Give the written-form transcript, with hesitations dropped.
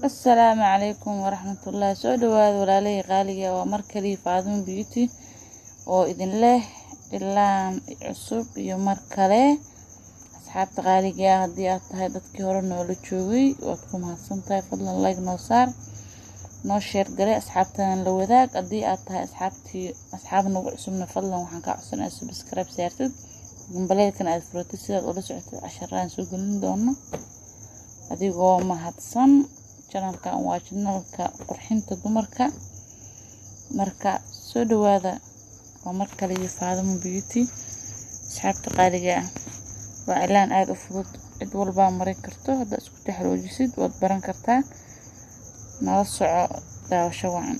السلام عليكم ورحمة الله. سو دواad walaalay qaaliga waa markali Faadimo Beauty oo idin leh ilaan cusub iyo mar kale asxaabta qaaliga haddii aad tahay dadkii hore noola joogay waad ku mahadsantahay. fadlan like noo saar, noo share gare, asxaabtana la wadaag. haddii aad tahay asxaab nagu cusubna fadlan waxaan ka codsanayaa subscribe saartid, gambaleelkana aad furtid si aad ula socotid casharrada soo gelin doono. adigoo mahadsan. channelkan waa channelka qurxinta dumarka, marka soo dhawaada. waa mar kale iyo Faadimo Beauty. asxaabta qaaliga waa ilaan aad u fudud, cid walba marin karto. hadda isku taxaloojisid waad baran kartaa. nala soco daawasho wacan.